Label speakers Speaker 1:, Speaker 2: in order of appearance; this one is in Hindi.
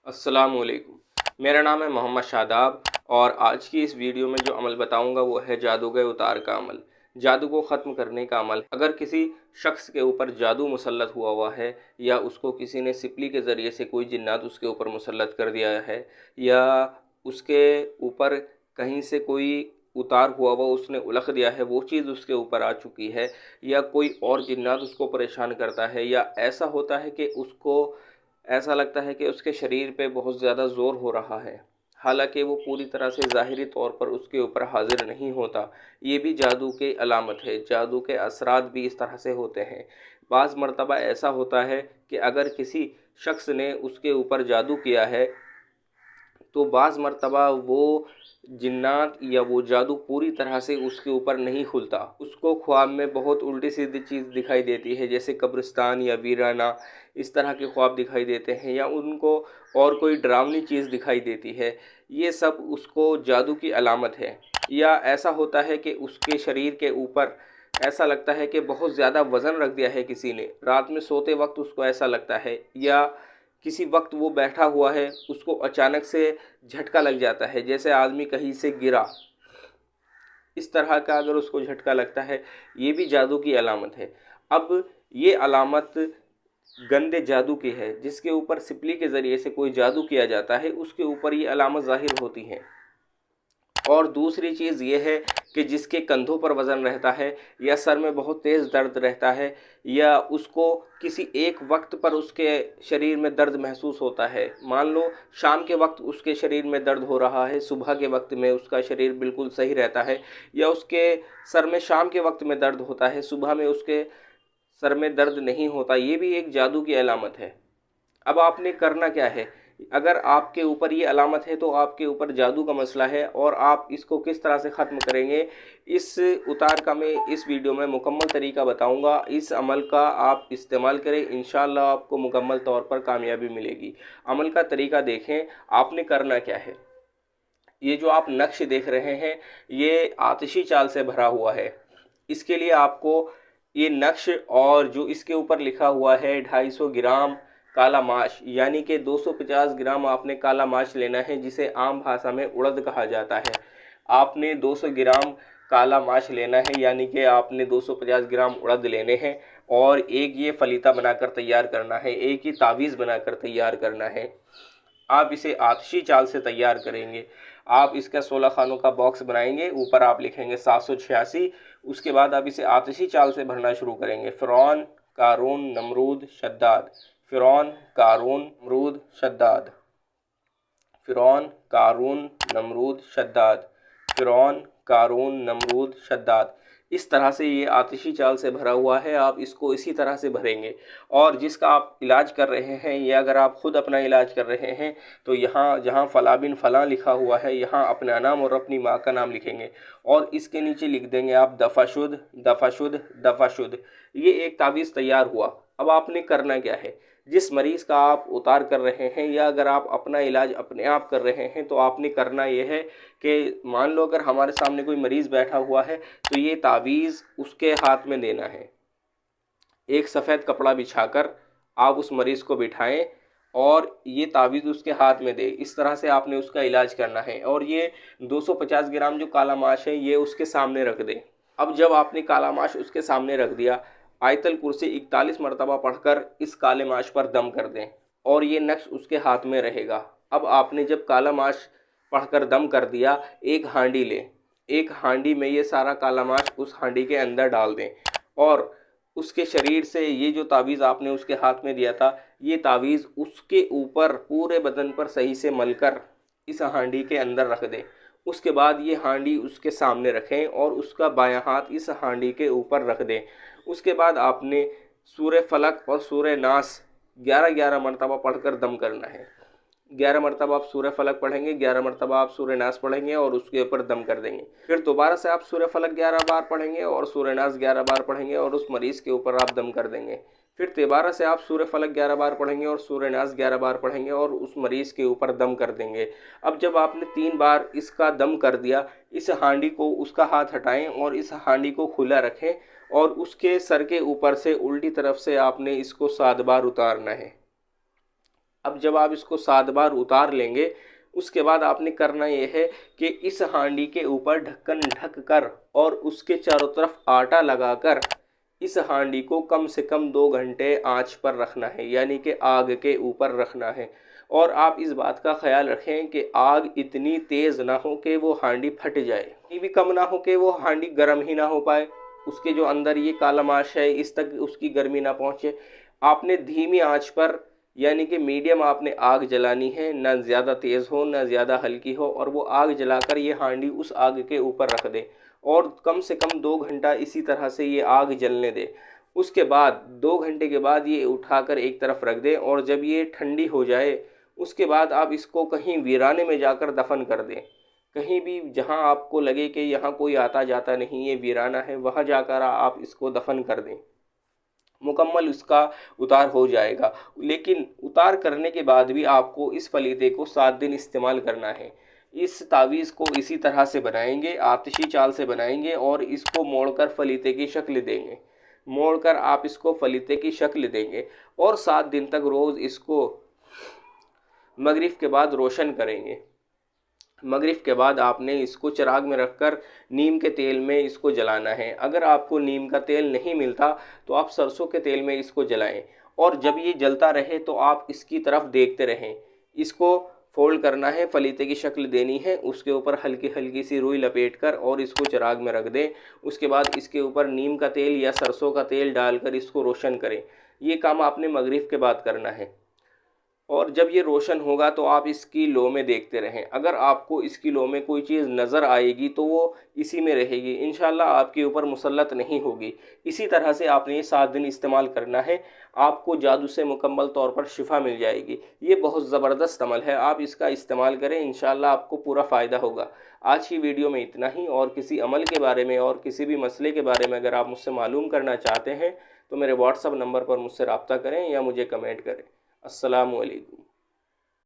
Speaker 1: अस्सलामुअलैकुम। मेरा नाम है मोहम्मद शादाब और आज की इस वीडियो में जो अमल बताऊंगा वो है जादूगर उतार का अमल, जादू को ख़त्म करने का अमल। अगर किसी शख्स के ऊपर जादू मुसल्लत हुआ है या उसको किसी ने सिपली के ज़रिए से कोई जिन्नात उसके ऊपर मुसल्लत कर दिया है या उसके ऊपर कहीं से कोई उतार हुआ उसने उलख दिया है, वो चीज़ उसके ऊपर आ चुकी है या कोई और जिन्नात उसको परेशान करता है या ऐसा होता है कि उसको ऐसा लगता है कि उसके शरीर पे बहुत ज़्यादा ज़ोर हो रहा है, हालांकि वो पूरी तरह से ज़ाहिरी तौर पर उसके ऊपर हाजिर नहीं होता। ये भी जादू की अलामत है। जादू के असरात भी इस तरह से होते हैं। बाज़ मर्तबा ऐसा होता है कि अगर किसी शख्स ने उसके ऊपर जादू किया है तो बाज़ मर्तबा वो जिन्नात या वो जादू पूरी तरह से उसके ऊपर नहीं खुलता। उसको ख्वाब में बहुत उल्टी सीधी चीज़ दिखाई देती है, जैसे कब्रिस्तान या वीराना, इस तरह के ख्वाब दिखाई देते हैं या उनको और कोई डरावनी चीज़ दिखाई देती है। ये सब उसको जादू की अलामत है। या ऐसा होता है कि उसके शरीर के ऊपर ऐसा लगता है कि बहुत ज़्यादा वज़न रख दिया है किसी ने। रात में सोते वक्त उसको ऐसा लगता है या किसी वक्त वो बैठा हुआ है, उसको अचानक से झटका लग जाता है, जैसे आदमी कहीं से गिरा। इस तरह का अगर उसको झटका लगता है, ये भी जादू की अलामत है। अब ये अलामत गंदे जादू की है, जिसके ऊपर सिपली के ज़रिए से कोई जादू किया जाता है, उसके ऊपर ये अलामत ज़ाहिर होती है। और दूसरी चीज़ ये है कि जिसके कंधों पर वज़न रहता है या सर में बहुत तेज़ दर्द रहता है या उसको किसी एक वक्त पर उसके शरीर में दर्द महसूस होता है। मान लो शाम के वक्त उसके शरीर में दर्द हो रहा है, सुबह के वक्त में उसका शरीर बिल्कुल सही रहता है, या उसके सर में शाम के वक्त में दर्द होता है, सुबह में उसके सर में दर्द नहीं होता। ये भी एक जादू की अलामत है। अब आपने करना क्या है? अगर आपके ऊपर ये अलामत है तो आपके ऊपर जादू का मसला है और आप इसको किस तरह से ख़त्म करेंगे, इस उतार का मैं इस वीडियो में मुकम्मल तरीका बताऊंगा। इस अमल का आप इस्तेमाल करें, इंशाअल्लाह आपको मुकम्मल तौर पर कामयाबी मिलेगी। अमल का तरीका देखें। आपने करना क्या है? ये जो आप नक्श देख रहे हैं, ये आतिशी चाल से भरा हुआ है। इसके लिए आपको ये नक्श और जो इसके ऊपर लिखा हुआ है 250 ग्राम काला माश, यानी कि 250 ग्राम आपने काला माश लेना है, जिसे आम भाषा में उड़द कहा जाता है। आपने 200 ग्राम काला माश लेना है, यानी कि आपने 250 ग्राम उड़द लेने हैं। और एक ये फलीता बनाकर तैयार करना है, एक ही तावीज़ बनाकर तैयार करना है। आप इसे आतिशी चाल से तैयार करेंगे। आप इसका 16 खानों का बॉक्स बनाएंगे, ऊपर आप लिखेंगे 786। उसके बाद आप इसे आतिशी चाल से भरना शुरू करेंगे। फ़िरौन, कारून, नमरूद, शद्दाद। फ़िरौन, कारून, नमरूद, शद्दाद। फ़िरौन, कारून, नमरूद, शद्दाद। फ़िरौन, कारून, नमरूद, शद्दाद। इस तरह से ये आतिशी चाल से भरा हुआ है। आप इसको इसी तरह से भरेंगे। और जिसका आप इलाज कर रहे हैं या अगर आप ख़ुद अपना इलाज कर रहे हैं तो यहाँ जहाँ फ़लाँ बिन फ़लाँ लिखा हुआ है, यहाँ अपना नाम और अपनी माँ का नाम लिखेंगे और इसके नीचे लिख देंगे आप दफ़ाशुद, दफ़ाशुद, दफ़ाशुद। ये एक तावीज़ तैयार हुआ। अब आपने करना क्या है? जिस मरीज़ का आप उतार कर रहे हैं या अगर आप अपना इलाज अपने आप कर रहे हैं तो आपने करना ये है कि मान लो अगर हमारे सामने कोई मरीज़ बैठा हुआ है तो ये तावीज़ उसके हाथ में देना है। एक सफ़ेद कपड़ा बिछाकर आप उस मरीज़ को बिठाएं और ये तावीज़ उसके हाथ में दे। इस तरह से आपने उसका इलाज करना है। और ये 250 ग्राम जो काला माश है ये उसके सामने रख दें। अब जब आपने काला माश उसके सामने रख दिया, आयतल कुर्सी 41 मरतबा पढ़कर इस काले माश पर दम कर दें और ये नक्श उसके हाथ में रहेगा। अब आपने जब काला माश पढ़कर दम कर दिया, एक हांडी लें। एक हांडी में ये सारा काला माश उस हांडी के अंदर डाल दें और उसके शरीर से ये जो तावीज़ आपने उसके हाथ में दिया था, ये तावीज़ उसके ऊपर पूरे बदन पर सही से मलकर इस हांडी के अंदर रख दें। उसके बाद ये हांडी उसके सामने रखें और उसका बायां हाथ इस हांडी के ऊपर रख दें। उसके बाद आपने सूरह फलक और सूरह नास 11-11 मरतबा पढ़कर दम करना है। 11 मरतबा आप सूरह फलक पढ़ेंगे, 11 मरतबा आप सूरह नास पढ़ेंगे और उसके ऊपर दम कर देंगे। फिर दोबारा से आप सूरह फलक 11 बार पढ़ेंगे और सूरह नास 11 बार पढ़ेंगे और उस मरीज़ के ऊपर आप दम कर देंगे। फिर दोबारा से आप सूरह फलक 11 बार पढ़ेंगे और सूरह नास 11 बार पढ़ेंगे और उस मरीज़ के ऊपर दम कर देंगे। अब जब आपने 3 बार इसका दम कर दिया, इस हांडी को उसका हाथ हटाएं और इस हांडी को खुला रखें और उसके सर के ऊपर से उल्टी तरफ से आपने इसको 7 बार उतारना है। अब जब आप इसको 7 बार उतार लेंगे, उसके बाद आपने करना ये है कि इस हांडी के ऊपर ढक्कन ढक कर और उसके चारों तरफ आटा लगाकर इस हांडी को कम से कम 2 घंटे आंच पर रखना है, यानी कि आग के ऊपर रखना है। और आप इस बात का ख्याल रखें कि आग इतनी तेज़ ना हो कि वो हांडी फट जाए, इतनी भी कम ना हो कि वो हांडी गर्म ही ना हो पाए, उसके जो अंदर ये काला माश है इस तक उसकी गर्मी ना पहुँचे। आपने धीमी आंच पर यानी कि मीडियम आपने आग जलानी है, ना ज़्यादा तेज़ हो ना ज़्यादा हल्की हो, और वो आग जलाकर ये हांडी उस आग के ऊपर रख दें और कम से कम 2 घंटा इसी तरह से ये आग जलने दें। उसके बाद 2 घंटे के बाद ये उठाकर एक तरफ रख दें और जब ये ठंडी हो जाए उसके बाद आप इसको कहीं वीराने में जाकर दफन कर दें। कहीं भी जहां आपको लगे कि यहाँ कोई आता जाता नहीं, ये वीराना है, वहां जाकर आप इसको दफन कर दें। मुकम्मल उसका उतार हो जाएगा। लेकिन उतार करने के बाद भी आपको इस फलीते को 7 दिन इस्तेमाल करना है। इस तावीज़ को इसी तरह से बनाएंगे, आतिशी चाल से बनाएंगे और इसको मोड़कर फलीते की शक्ल देंगे। मोड़कर आप इसको फलीते की शक्ल देंगे और 7 दिन तक रोज़ इसको मगरिब के बाद रोशन करेंगे। मगरिब के बाद आपने इसको चिराग में रखकर नीम के तेल में इसको जलाना है। अगर आपको नीम का तेल नहीं मिलता तो आप सरसों के तेल में इसको जलाएं और जब ये जलता रहे तो आप इसकी तरफ देखते रहें। इसको फोल्ड करना है, फलीते की शक्ल देनी है, उसके ऊपर हल्की हल्की सी रुई लपेट कर और इसको चिराग में रख दें। उसके बाद इसके ऊपर नीम का तेल या सरसों का तेल डालकर इसको रोशन करें। ये काम आपने मगरिब के बाद करना है और जब ये रोशन होगा तो आप इसकी लो में देखते रहें। अगर आपको इसकी लो में कोई चीज़ नज़र आएगी तो वो इसी में रहेगी, इंशाल्लाह आपके ऊपर मुसल्लत नहीं होगी। इसी तरह से आपने ये 7 दिन इस्तेमाल करना है, आपको जादू से मुकम्मल तौर पर शिफा मिल जाएगी। ये बहुत ज़बरदस्त अमल है, आप इसका इस्तेमाल करें, इंशाल्लाह आपको पूरा फ़ायदा होगा। आज की वीडियो में इतना ही। और किसी अमल के बारे में और किसी भी मसले के बारे में अगर आप मुझसे मालूम करना चाहते हैं तो मेरे व्हाट्सअप नंबर पर मुझसे रब्ता करें या मुझे कमेंट करें। अस्सलामु अलैकुम।